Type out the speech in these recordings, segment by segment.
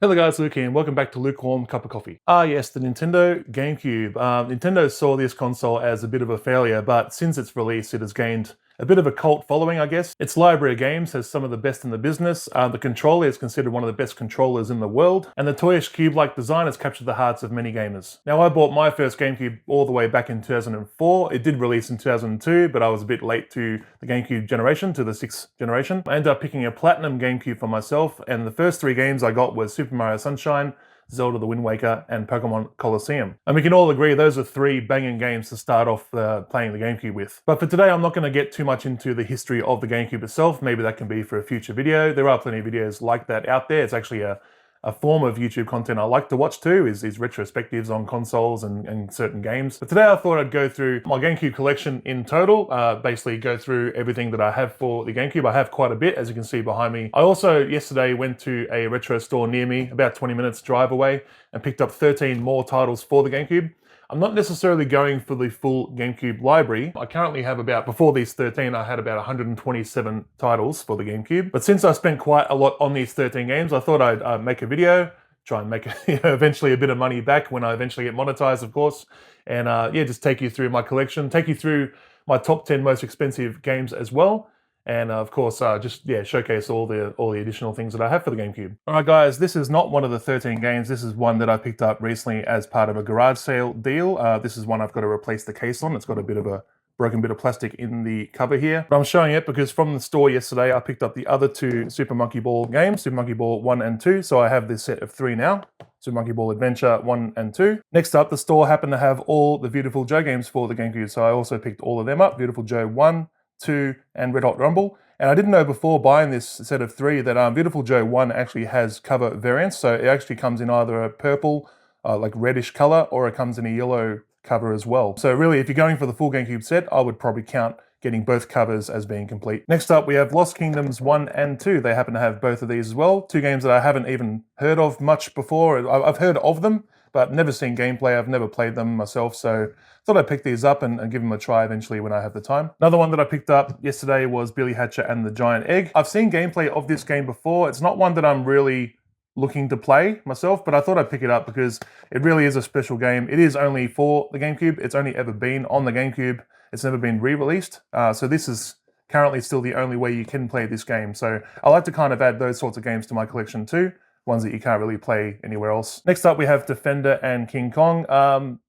Hello guys, Luke here, and welcome back to Lukewarm Cup of Coffee. Yes, the Nintendo Gamecube. Nintendo saw this console as a bit of a failure, but since its release it has gained a bit of a cult following, I guess. Its library of games has some of the best in the business. The controller is considered one of the best controllers in the world, and the toyish cube-like design has captured the hearts of many gamers. Now, I bought my first Gamecube all the way back in 2004. It did release in 2002, but I was a bit late to the Gamecube generation, to the 6th generation. I ended up picking a Platinum Gamecube for myself, and the first 3 games I got were Super Mario Sunshine, Zelda the Wind Waker, and Pokemon Colosseum. And we can all agree those are 3 banging games to start off playing the Gamecube with. But for today, I'm not going to get too much into the history of the Gamecube itself. Maybe that can be for a future video. There are plenty of videos like that out there. It's actually a form of YouTube content I like to watch too, is retrospectives on consoles and certain games. But today I thought I'd go through my Gamecube collection in total, basically go through everything that I have for the Gamecube. I have quite a bit, as you can see behind me. I also yesterday went to a retro store near me, about 20 minutes drive away, and picked up 13 more titles for the Gamecube. I'm not necessarily going for the full Gamecube library. I currently have before these 13, I had about 127 titles for the Gamecube. But since I spent quite a lot on these 13 games, I thought I'd make a video, try and make eventually a bit of money back when I eventually get monetized, of course. And yeah, just take you through my collection, take you through my top 10 most expensive games as well. And of course, showcase all the additional things that I have for the Gamecube. All right, guys, this is not one of the 13 games. This is one that I picked up recently as part of a garage sale deal. This is one I've got to replace the case on. It's got a bit of a broken bit of plastic in the cover here. But I'm showing it because from the store yesterday, I picked up the other 2 Super Monkey Ball games, Super Monkey Ball 1 and 2. So I have this set of 3 now. Super Monkey Ball Adventure 1 and 2. Next up, the store happened to have all the Beautiful Joe games for the Gamecube. So I also picked all of them up, Beautiful Joe 1, 2, and Red Hot Rumble. And I didn't know before buying this set of 3 that Beautiful Joe 1 actually has cover variants. So it actually comes in either a purple, like reddish color, or it comes in a yellow cover as well. So really, if you're going for the full Gamecube set, I would probably count getting both covers as being complete. Next up, we have Lost Kingdoms 1 and 2. They happen to have both of these as well. 2 games that I haven't even heard of much before. I've heard of them, but never seen gameplay. I've never played them myself, so thought I'd pick these up and give them a try eventually when I have the time. Another one that I picked up yesterday was Billy Hatcher and the Giant Egg. I've seen gameplay of this game before. It's not one that I'm really looking to play myself, but I thought I'd pick it up because it really is a special game. It is only for the Gamecube. It's only ever been on the Gamecube. It's never been re-released. So this is currently still the only way you can play this game. So I like to kind of add those sorts of games to my collection too, ones that you can't really play anywhere else. Next up, we have Defender and King Kong.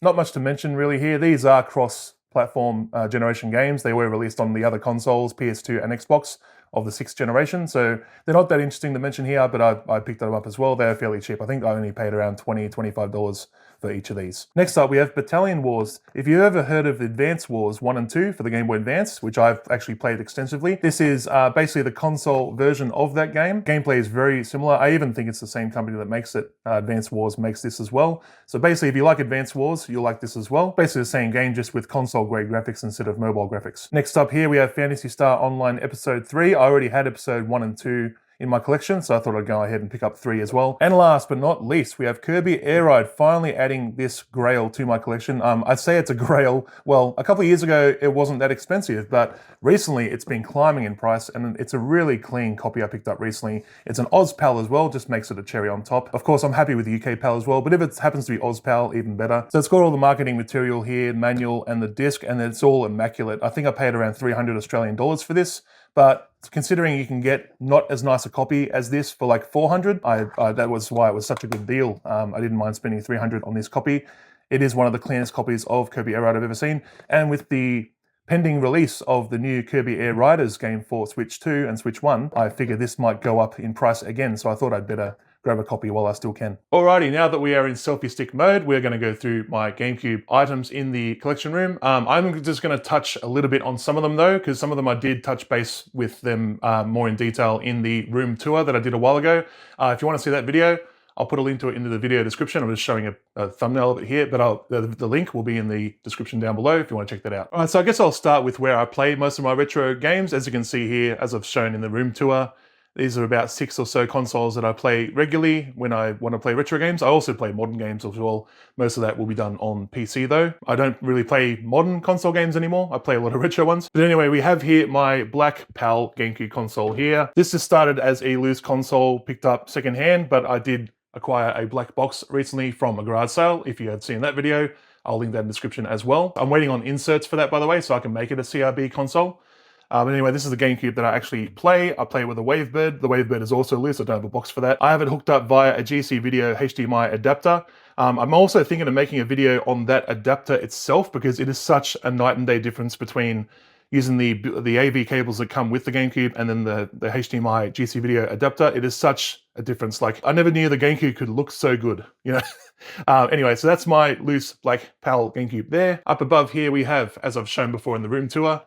Not much to mention really here. These are cross-platform generation games. They were released on the other consoles, PS2 and Xbox, of the 6th generation, so they're not that interesting to mention here, but I picked them up as well. They're fairly cheap. I think I only paid around $20, $25 for each of these. Next up, we have Battalion Wars. If you've ever heard of Advance Wars 1 and 2 for the Game Boy Advance, which I've actually played extensively, this is basically the console version of that game. Gameplay is very similar. I even think it's the same company that makes it. Advance Wars makes this as well. So basically, if you like Advance Wars, you'll like this as well. Basically the same game, just with console-grade graphics instead of mobile graphics. Next up here, we have Phantasy Star Online Episode 3. I already had Episode 1 and 2 in my collection, so I thought I'd go ahead and pick up 3 as well. And last but not least, we have Kirby Air Ride, finally adding this grail to my collection. I'd say it's a grail. Well, a couple of years ago, it wasn't that expensive, but recently it's been climbing in price, and it's a really clean copy I picked up recently. It's an OzPAL as well, just makes it a cherry on top. Of course, I'm happy with the UK PAL as well, but if it happens to be OzPAL, even better. So it's got all the marketing material here, manual and the disc, and it's all immaculate. I think I paid around 300 Australian dollars for this, but considering you can get not as nice a copy as this for like 400, that was why it was such a good deal. I didn't mind spending 300 on this copy. It is one of the cleanest copies of Kirby Air Ride I've ever seen. And with the pending release of the new Kirby Air Riders game for Switch 2 and Switch 1, I figured this might go up in price again, so I thought I'd better grab a copy while I still can. Alrighty, now that we are in selfie stick mode, we're going to go through my Gamecube items in the collection room. I'm just going to touch a little bit on some of them though, because some of them I did touch base with them more in detail in the room tour that I did a while ago. If you want to see that video, I'll put a link to it into the video description. I'm just showing a thumbnail of it here, but the link will be in the description down below if you want to check that out. All right, so I guess I'll start with where I play most of my retro games. As you can see here, as I've shown in the room tour, these are about 6 or so consoles that I play regularly when I want to play retro games. I also play modern games as well. Most of that will be done on PC though. I don't really play modern console games anymore. I play a lot of retro ones. But anyway, we have here my black PAL Gamecube console here. This just started as a loose console picked up secondhand, but I did acquire a black box recently from a garage sale. If you had seen that video, I'll link that in the description as well. I'm waiting on inserts for that, by the way, so I can make it a CRB console. But anyway, this is the GameCube that I actually play. I play with a Wavebird. The Wavebird is also loose. I don't have a box for that. I have it hooked up via a GC Video HDMI adapter. I'm also thinking of making a video on that adapter itself because it is such a night and day difference between using the AV cables that come with the GameCube and then the HDMI GC Video adapter. It is such a difference. Like, I never knew the GameCube could look so good, you know? Anyway, so that's my loose black PAL GameCube there. Up above here we have, as I've shown before in the room tour,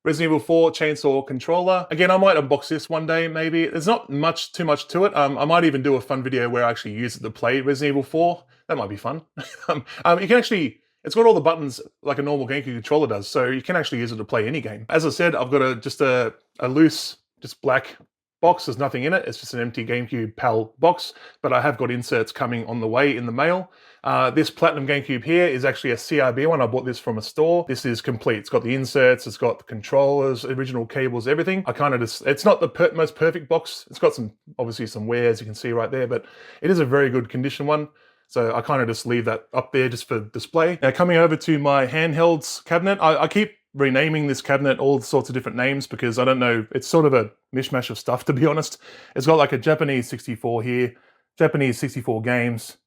Resident Evil 4 Chainsaw Controller. Again, I might unbox this one day, maybe. There's not too much to it. I might even do a fun video where I actually use it to play Resident Evil 4. That might be fun. You can actually, it's got all the buttons like a normal GameCube controller does, so you can actually use it to play any game. As I said, I've got just a loose, just black box. There's nothing in it. It's just an empty GameCube PAL box, but I have got inserts coming on the way in the mail. This Platinum GameCube here is actually a CRB one. I bought this from a store. This is complete. It's got the inserts, it's got the controllers, original cables, everything. I kind of just, it's not the most perfect box. It's got obviously some wear, as you can see right there, but it is a very good condition one. So I kind of just leave that up there just for display. Now coming over to my handhelds cabinet, I keep renaming this cabinet all sorts of different names because I don't know, it's sort of a mishmash of stuff, to be honest. It's got like a Japanese 64 here, Japanese 64 games.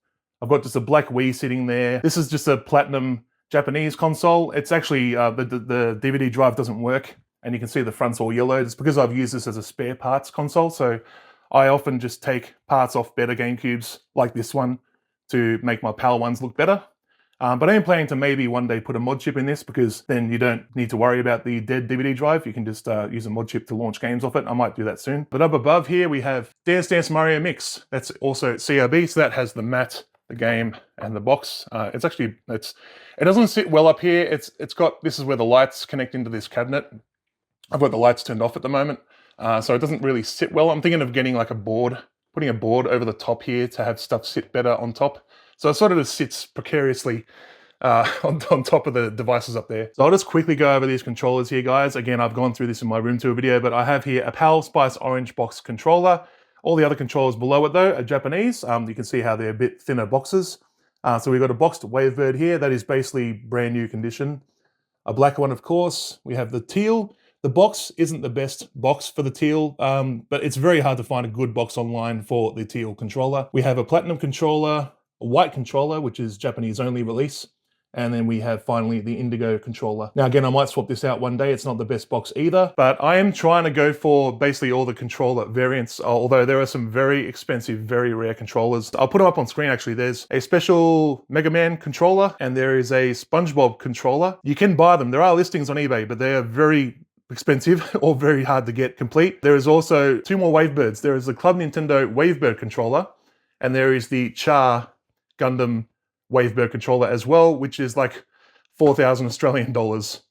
I've got just a black Wii sitting there. This is just a Platinum Japanese console. It's actually, the DVD drive doesn't work, and you can see the front's all yellow. It's because I've used this as a spare parts console, so I often just take parts off better GameCubes, like this one, to make my PAL ones look better. But I am planning to maybe one day put a mod chip in this because then you don't need to worry about the dead DVD drive. You can just use a mod chip to launch games off it. I might do that soon. But up above here, we have Dance Dance Mario Mix. That's also CRB, so that has the mat, the game, and the box. It doesn't sit well up here. This is where the lights connect into this cabinet. I've got the lights turned off at the moment, so it doesn't really sit well. I'm thinking of getting like a board, putting a board over the top here to have stuff sit better on top. So it sort of just sits precariously on top of the devices up there. So I'll just quickly go over these controllers here, guys. Again, I've gone through this in my room tour video, but I have here a PAL Spice Orange box controller. All the other controllers below it, though, are Japanese. You can see how they're a bit thinner boxes. So we've got a boxed Wavebird here. That is basically brand new condition. A black one, of course. We have the teal. The box isn't the best box for the teal, but it's very hard to find a good box online for the teal controller. We have a Platinum controller, a white controller, which is Japanese only release. And then we have finally the Indigo controller. Now again, I might swap this out one day. It's not the best box either, but I am trying to go for basically all the controller variants, although there are some very expensive, very rare controllers. I'll put them up on screen actually. There's a special Mega Man controller and there is a SpongeBob controller. You can buy them. There are listings on eBay, but they are very expensive or very hard to get complete. There is also two more Wavebirds. There is the Club Nintendo Wavebird controller and there is the Char Gundam Wavebird controller as well, which is like 4,000 Australian dollars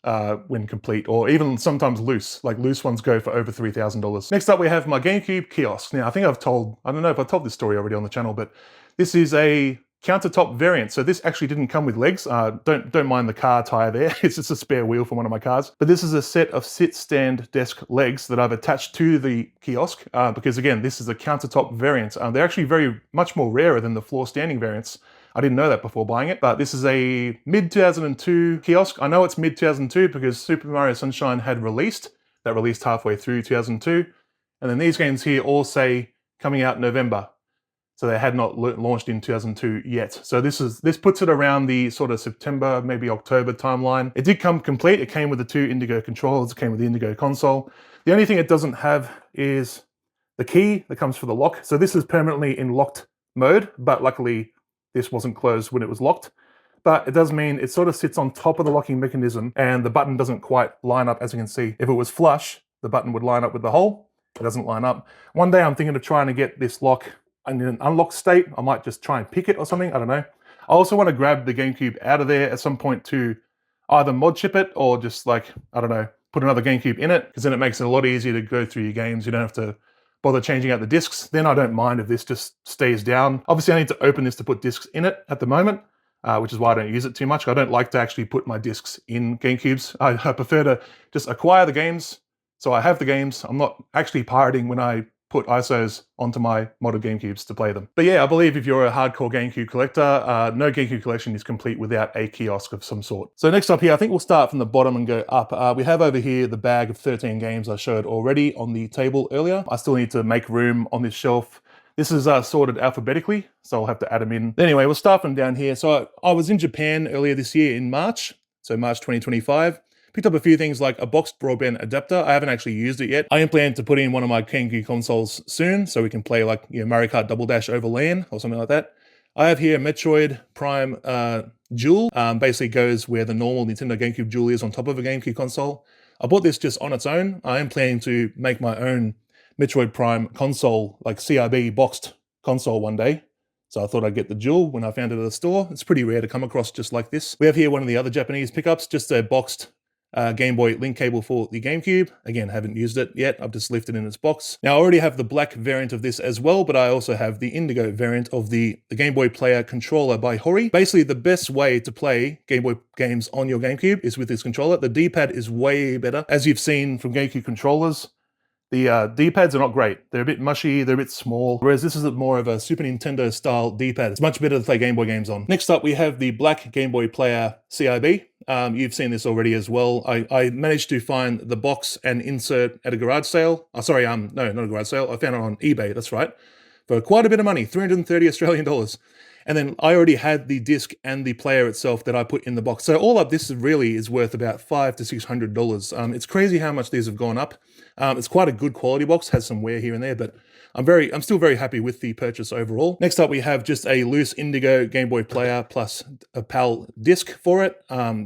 when complete, or even sometimes loose. Like loose ones go for over $3,000. Next up, we have my GameCube kiosk. Now, I don't know if I told this story already on the channel, but this is a countertop variant. So this actually didn't come with legs. Don't mind the car tire there. It's just a spare wheel from one of my cars. But this is a set of sit-stand desk legs that I've attached to the kiosk because again, this is a countertop variant. They're actually much more rarer than the floor standing variants. I didn't know that before buying it, but this is a mid-2002 kiosk. I know it's mid-2002 because Super Mario Sunshine had released. That released halfway through 2002. And then these games here all say coming out November. So they had not launched in 2002 yet. So this puts it around the sort of September, maybe October timeline. It did come complete. It came with the two Indigo controllers. It came with the Indigo console. The only thing it doesn't have is the key that comes for the lock. So this is permanently in locked mode, but luckily this wasn't closed when it was locked. But it does mean it sort of sits on top of the locking mechanism and the button doesn't quite line up, as you can see. If it was flush, the button would line up with the hole. It doesn't line up. One day I'm thinking of trying to get this lock in an unlocked state. I might just try and pick it or something, I don't know. I also want to grab the GameCube out of there at some point to either mod chip it or just like, I don't know, put another GameCube in it, because then it makes it a lot easier to go through your games. You don't have to bother changing out the discs. Then I don't mind if this just stays down. Obviously I need to open this to put discs in it at the moment, which is why I don't use it too much. I don't like to actually put my discs in GameCubes. I prefer to just acquire the games. So I have the games. I'm not actually pirating when I put ISOs onto my modded GameCubes to play them. But yeah, I believe if you're a hardcore GameCube collector, no GameCube collection is complete without a kiosk of some sort. So next up here, I think we'll start from the bottom and go up. We have over here the bag of 13 games I showed already on the table earlier. I still need to make room on this shelf. This is sorted alphabetically, so I'll have to add them in. Anyway, we'll start from down here. So I was in Japan earlier this year in March, so March 2025. Picked up a few things like a boxed broadband adapter. I haven't actually used it yet. I am planning to put in one of my GameCube consoles soon, so we can play like Mario Kart Double Dash over LAN or something like that. I have here Metroid Prime Dual. Basically goes where the normal Nintendo GameCube Dual is on top of a GameCube console. I bought this just on its own. I am planning to make my own Metroid Prime console, like CRB boxed console one day. So I thought I'd get the Dual when I found it at the store. It's pretty rare to come across just like this. We have here one of the other Japanese pickups, just a boxed Game Boy link cable for the GameCube. Again, haven't used it yet. I've just left it in its box. Now, I already have the black variant of this as well, but I also have the indigo variant of the Game Boy Player controller by Hori. Basically, the best way to play Game Boy games on your GameCube is with this controller. The D-pad is way better. As you've seen from GameCube controllers, the D-pads are not great. They're a bit mushy, they're a bit small, whereas this is more of a Super Nintendo style D-pad. It's much better to play Game Boy games on. Next up, we have the black Game Boy Player CIB. You've seen this already as well. I managed to find the box and insert at a garage sale. No, not a garage sale. I found it on eBay, that's right, for quite a bit of money, 330 Australian dollars. And then I already had the disc and the player itself that I put in the box. So all up, this really is worth about $500 to $600. It's crazy how much these have gone up. It's quite a good quality box, has some wear here and there, but I'm still very happy with the purchase overall. Next up, we have just a loose indigo Game Boy Player plus a PAL disc for it.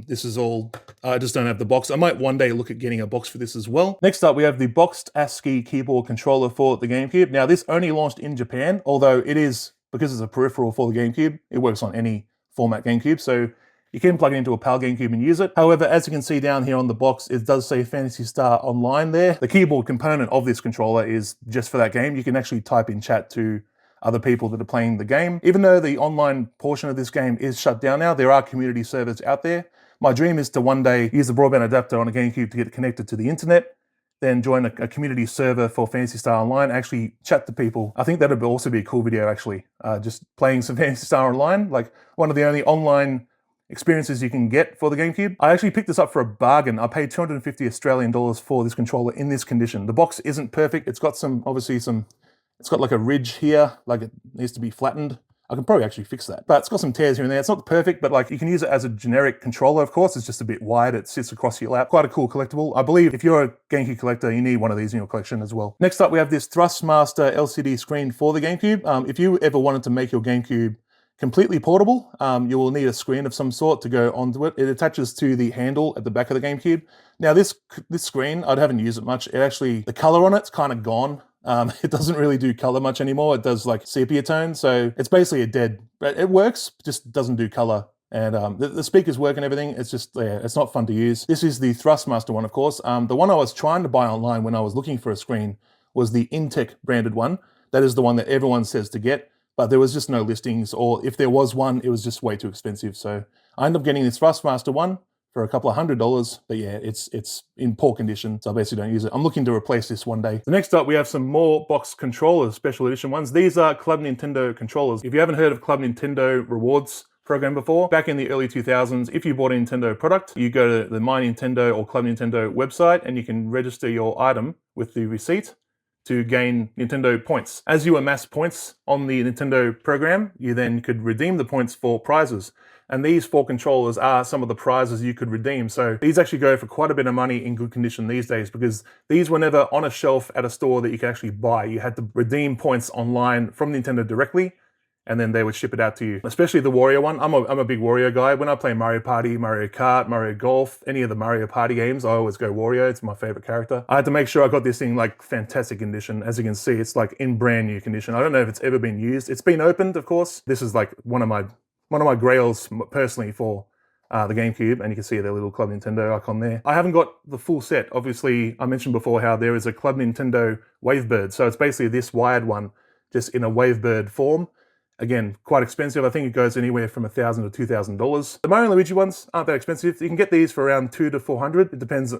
This is all, I just don't have the box. I might one day look at getting a box for this as well. Next up, we have the boxed ASCII keyboard controller for the GameCube. Now, this only launched in Japan, although it is, because it's a peripheral for the GameCube, it works on any format GameCube, so you can plug it into a PAL GameCube and use it. However, as you can see down here on the box, it does say Phantasy Star Online there. The keyboard component of this controller is just for that game. You can actually type in chat to other people that are playing the game. Even though the online portion of this game is shut down now, there are community servers out there. My dream is to one day use the broadband adapter on a GameCube to get connected to the internet, then join a community server for Phantasy Star Online, actually chat to people. I think that'd also be a cool video, actually. Just playing some Phantasy Star Online, like one of the only online experiences you can get for the GameCube. I actually picked this up for a bargain. I paid 250 Australian dollars for this controller in this condition. The box isn't perfect. It's got it's got like a ridge here, like it needs to be flattened. I can probably actually fix that, but it's got some tears here and there. It's not perfect, but like you can use it as a generic controller, of course. It's just a bit wide. It sits across your lap. Quite a cool collectible. I believe if you're a GameCube collector, you need one of these in your collection as well. Next up, we have this Thrustmaster LCD screen for the GameCube. If you ever wanted to make your GameCube completely portable, you will need a screen of some sort to go onto it. It attaches to the handle at the back of the GameCube. Now this screen, I haven't used it much. The color on it's kind of gone. It doesn't really do color much anymore. It does like sepia tone, so it's basically it works, just doesn't do color. And the speakers work and everything. It's just, yeah, it's not fun to use. This is the Thrustmaster one, of course. The one I was trying to buy online when I was looking for a screen was the Intech branded one. That is the one that everyone says to get, but there was just no listings, or if there was one, it was just way too expensive. So I ended up getting this Thrustmaster one for a couple of $100, but yeah, it's in poor condition, so I basically don't use it. I'm looking to replace this one day. So next up, we have some more box controllers, special edition ones. These are Club Nintendo controllers. If you haven't heard of Club Nintendo rewards program before, back in the early 2000s, if you bought a Nintendo product, you go to the My Nintendo or Club Nintendo website and you can register your item with the receipt to gain Nintendo points. As you amass points on the Nintendo program, you then could redeem the points for prizes. And these 4 controllers are some of the prizes you could redeem. So these actually go for quite a bit of money in good condition these days, because these were never on a shelf at a store that you could actually buy. You had to redeem points online from Nintendo directly, and then they would ship it out to you. Especially the Wario one. I'm a big Wario guy. When I play Mario Party, Mario Kart, Mario Golf, any of the Mario Party games, I always go Wario. It's my favorite character. I had to make sure I got this thing like fantastic condition. As you can see, it's like in brand new condition. I don't know if it's ever been used. It's been opened, of course. This is like one of my grails personally for the GameCube, and you can see the little Club Nintendo icon there. I haven't got the full set. Obviously, I mentioned before how there is a Club Nintendo Wavebird. So it's basically this wired one, just in a Wavebird form. Again, quite expensive. I think it goes anywhere from $1,000 to $2,000. The Mario and Luigi ones aren't that expensive. You can get these for around $200 to $400. It depends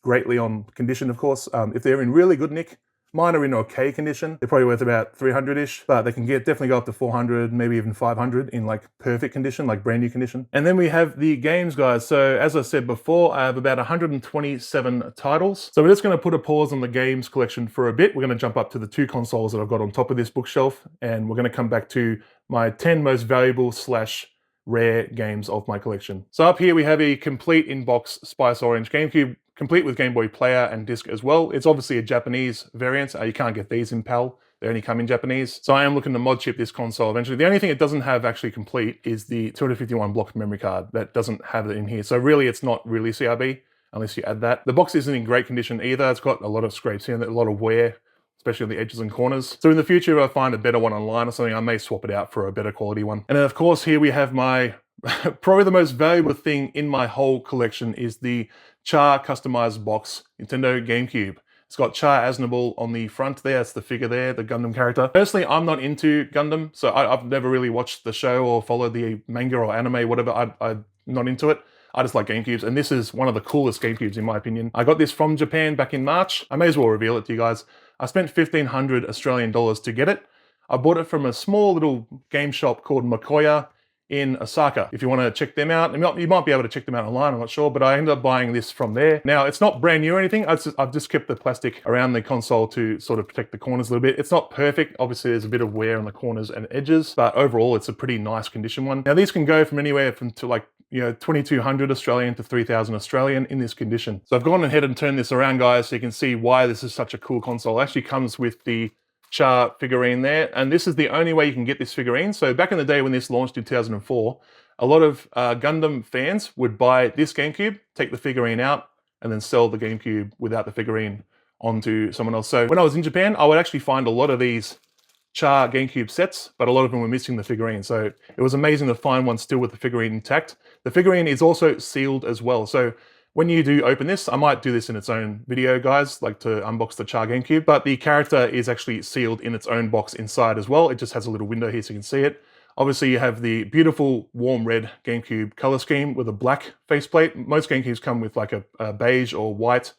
greatly on condition, of course. If they're in really good nick, Mine are in okay condition. They're probably worth about 300-ish, but they can definitely go up to 400, maybe even 500 in like perfect condition, like brand new condition. And then we have the games, guys. So as I said before, I have about 127 titles. So we're just going to put a pause on the games collection for a bit. We're going to jump up to the 2 consoles that I've got on top of this bookshelf, and we're going to come back to my 10 most valuable / rare games of my collection. So up here we have a complete in-box Spice Orange GameCube, complete with Game Boy Player and disc as well. It's obviously a Japanese variant. You can't get these in PAL. They only come in Japanese. So I am looking to mod chip this console eventually. The only thing it doesn't have actually complete is the 251 block memory card. That doesn't have it in here. So really it's not really CRB unless you add that. The box isn't in great condition either. It's got a lot of scrapes in it, a lot of wear, especially on the edges and corners. So in the future, if I find a better one online or something, I may swap it out for a better quality one. And then of course, here we have my, probably the most valuable thing in my whole collection is the Char customized box Nintendo GameCube. It's got Char Aznable on the front there. That's the figure there, the Gundam character. Personally, I'm not into Gundam, so I've never really watched the show or followed the manga or anime, whatever. I'm not into it. I just like GameCubes, and this is one of the coolest GameCubes in my opinion. I got this from Japan back in March. I may as well reveal it to you guys. I spent 1,500 Australian dollars to get it. I bought it from a small little game shop called Makoya in Osaka. If you want to check them out, you might be able to check them out online, I'm not sure, but I ended up buying this from there. Now, it's not brand new or anything. I've just kept the plastic around the console to sort of protect the corners a little bit. It's not perfect. Obviously, there's a bit of wear on the corners and edges, but overall, it's a pretty nice condition one. Now, these can go from anywhere from to like, 2,200 Australian to 3,000 Australian in this condition. So I've gone ahead and turned this around, guys, so you can see why this is such a cool console. It actually comes with the Char figurine there, and this is the only way you can get this figurine. So back in the day when this launched in 2004, a lot of Gundam fans would buy this GameCube, take the figurine out, and then sell the GameCube without the figurine onto someone else. So when I was in Japan, I would actually find a lot of these Char GameCube sets, but a lot of them were missing the figurine. So it was amazing to find one still with the figurine intact. The figurine is also sealed as well. So when you do open this, I might do this in its own video, guys, like to unbox the Char GameCube, but the character is actually sealed in its own box inside as well. It just has a little window here so you can see it. Obviously, you have the beautiful warm red GameCube color scheme with a black faceplate. Most GameCubes come with like a beige or white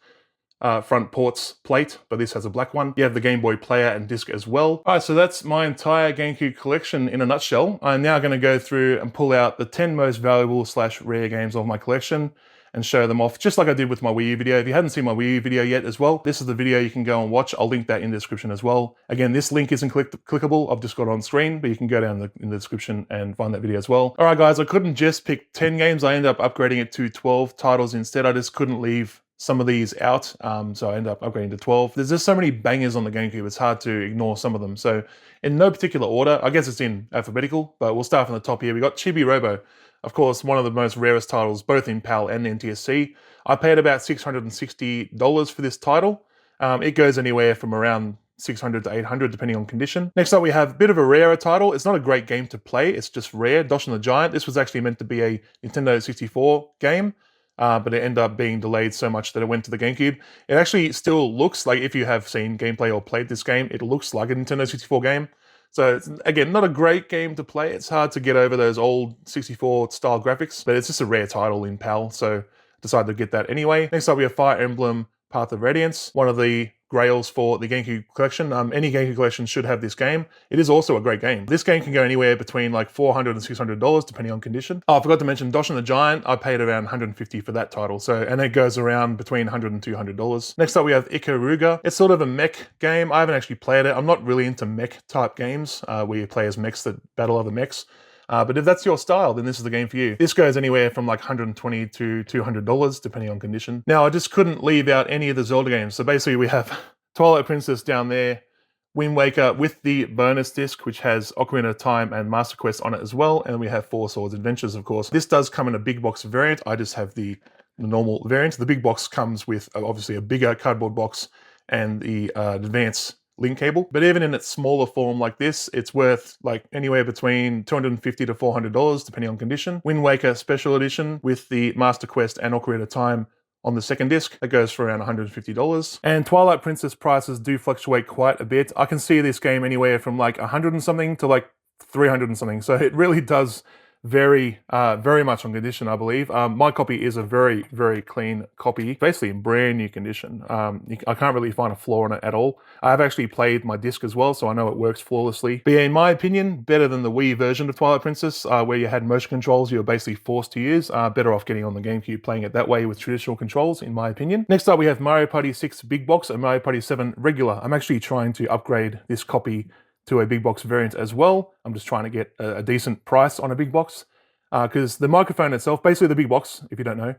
front ports plate, but this has a black one. You have the Game Boy Player and disc as well. All right, so that's my entire GameCube collection in a nutshell. I'm now going to go through and pull out the 10 most valuable / rare games of my collection and show them off, just like I did with my Wii U video. If you hadn't seen my Wii U video yet as well, this is the video you can go and watch. I'll link that in the description as well. Again, this link isn't clickable. I've just got it on screen, but you can go down in the description and find that video as well. All right, guys, I couldn't just pick 10 games. I ended up upgrading it to 12 titles instead. I just couldn't leave some of these out, so I ended up upgrading to 12. There's just so many bangers on the GameCube, it's hard to ignore some of them. So in no particular order, I guess it's in alphabetical, but we'll start from the top here. We got Chibi Robo. Of course, one of the most rarest titles, both in PAL and NTSC. I paid about $660 for this title. It goes anywhere from around 600 to 800 depending on condition. Next up we have a bit of a rarer title. It's not a great game to play, it's just rare. Doshin the Giant. This was actually meant to be a Nintendo 64 game, but it ended up being delayed so much that it went to the GameCube. It actually still looks like, if you have seen gameplay or played this game, it looks like a Nintendo 64 game. So it's, again, not a great game to play. It's hard to get over those old 64 style graphics, but it's just a rare title in PAL, so decided to get that anyway. Next up we have Fire Emblem Path of Radiance, one of the grails for the GameCube collection. Any GameCube collection should have this game. It is also a great game. This game can go anywhere between like $400 and $600 depending on condition. Oh, I forgot to mention Doshin the Giant. I paid around $150 for that title. So, and it goes around between $100 and $200. Next up we have Ikaruga. It's sort of a mech game. I haven't actually played it. I'm not really into mech type games where you play as mechs that battle other mechs. But if that's your style, then this is the game for you. This goes anywhere from like $120 to $200, depending on condition. Now, I just couldn't leave out any of the Zelda games. So basically we have Twilight Princess down there, Wind Waker with the bonus disc, which has Ocarina of Time and Master Quest on it as well. And we have Four Swords Adventures, of course. This does come in a big box variant. I just have the normal variant. The big box comes with obviously a bigger cardboard box and the advanced link cable. But even in its smaller form like this, it's worth like anywhere between $250 to $400 depending on condition. Wind Waker Special Edition with the Master Quest and Ocarina of Time on the second disc, that goes for around $150. And Twilight Princess prices do fluctuate quite a bit. I can see this game anywhere from like 100 and something to like 300 and something. So it really does very much on condition, I believe. My copy is a very, very clean copy, basically in brand new condition. I can't really find a flaw in it at all. I've actually played my disc as well, so I know it works flawlessly. But yeah, in my opinion, better than the Wii version of Twilight Princess, where you had motion controls you were basically forced to use. Better off getting on the GameCube, playing it that way with traditional controls, in my opinion. Next up, we have Mario Party 6 Big Box and Mario Party 7 Regular. I'm actually trying to upgrade this copy to a big box variant as well. I'm just trying to get a decent price on a big box because the microphone itself, basically the big box, if you don't know,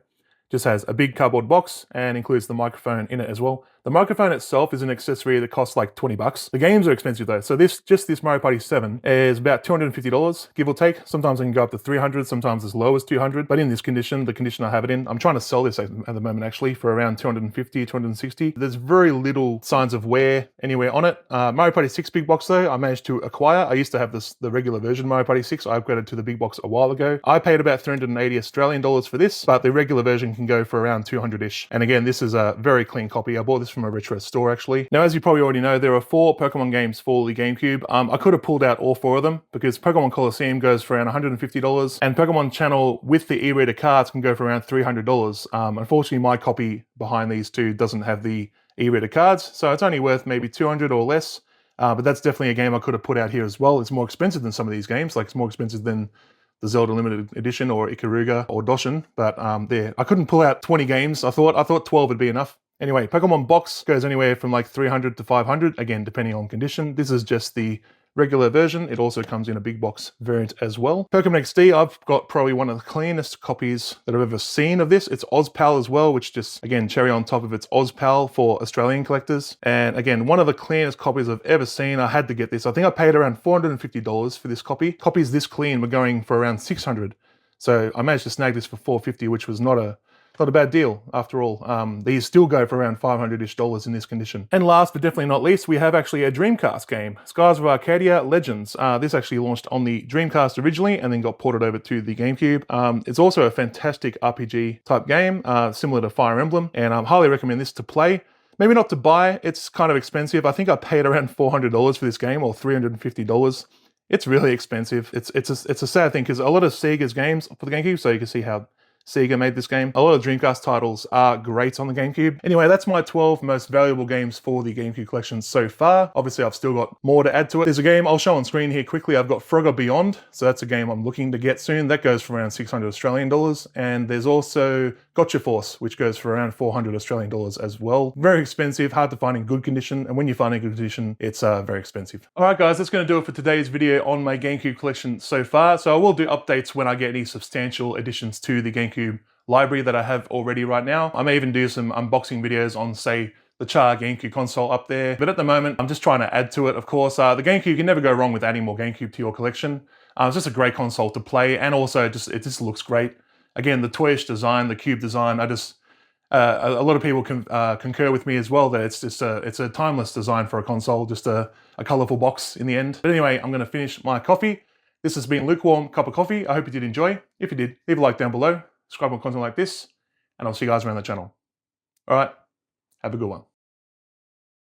just has a big cardboard box and includes the microphone in it as well. The microphone itself is an accessory that costs like 20 bucks. The games are expensive though. So this Mario Party 7 is about $250, give or take. Sometimes it can go up to 300, sometimes as low as 200. But in this condition, the condition I have it in, I'm trying to sell this at the moment actually for around 250, 260. There's very little signs of wear anywhere on it. Mario Party 6 big box though, I managed to acquire. I used to have the regular version Mario Party 6. I upgraded to the big box a while ago. I paid about 380 Australian dollars for this, but the regular version can go for around 200-ish. And again, this is a very clean copy. I bought this from a retro store actually. Now, as you probably already know, there are 4 Pokemon games for the GameCube. I could have pulled out all 4 of them because Pokemon Coliseum goes for around $150 and Pokemon Channel with the e-reader cards can go for around $300. Unfortunately, my copy behind these two doesn't have the e-reader cards, so it's only worth maybe 200 or less. But that's definitely a game I could have put out here as well. It's more expensive than some of these games, like it's more expensive than the Zelda Limited Edition or Ikaruga or Doshin, but there, I couldn't pull out 20 games. I thought 12 would be enough. Anyway, Pokemon Box goes anywhere from like 300 to 500, again, depending on condition. This is just the regular version. It also comes in a big box variant as well. Pokemon XD, I've got probably one of the cleanest copies that I've ever seen of this. It's OzPal as well, which just, again, cherry on top of its OzPal for Australian collectors. And again, one of the cleanest copies I've ever seen. I had to get this. I think I paid around $450 for this copy. Copies this clean were going for around 600. So I managed to snag this for $450, which was not a bad deal after all. These still go for around $500-ish in this condition. And last but definitely not least, we have actually a Dreamcast game, Skies of Arcadia Legends. This actually launched on the Dreamcast originally and then got ported over to the GameCube. It's also a fantastic RPG type game, similar to Fire Emblem, and I highly recommend this to play. Maybe not to buy, it's kind of expensive. I think I paid around $400 for this game, or $350. It's really expensive. It's a sad thing because a lot of Sega's games for the GameCube, so you can see how Sega made this game. A lot of Dreamcast titles are great on the GameCube. Anyway, that's my 12 most valuable games for the GameCube collection so far. Obviously, I've still got more to add to it. There's a game I'll show on screen here quickly. I've got Frogger Beyond, so that's a game I'm looking to get soon. That goes for around 600 Australian dollars. And there's also Gotcha Force, which goes for around 400 Australian dollars as well. Very expensive, hard to find in good condition. And when you find in good condition, it's very expensive. All right, guys, that's going to do it for today's video on my GameCube collection so far. So I will do updates when I get any substantial additions to the GameCube library that I have already right now. I may even do some unboxing videos on, say, the Char GameCube console up there. But at the moment, I'm just trying to add to it, of course. The GameCube, you can never go wrong with adding more GameCube to your collection. It's just a great console to play, and also it just looks great. Again, the toyish design, the cube design, a lot of people concur with me as well that it's a timeless design for a console, just a colorful box in the end. But anyway, I'm gonna finish my coffee. This has been Lukewarm Cup of Coffee. I hope you did enjoy. If you did, leave a like down below, subscribe on content like this, and I'll see you guys around the channel. All right, have a good one.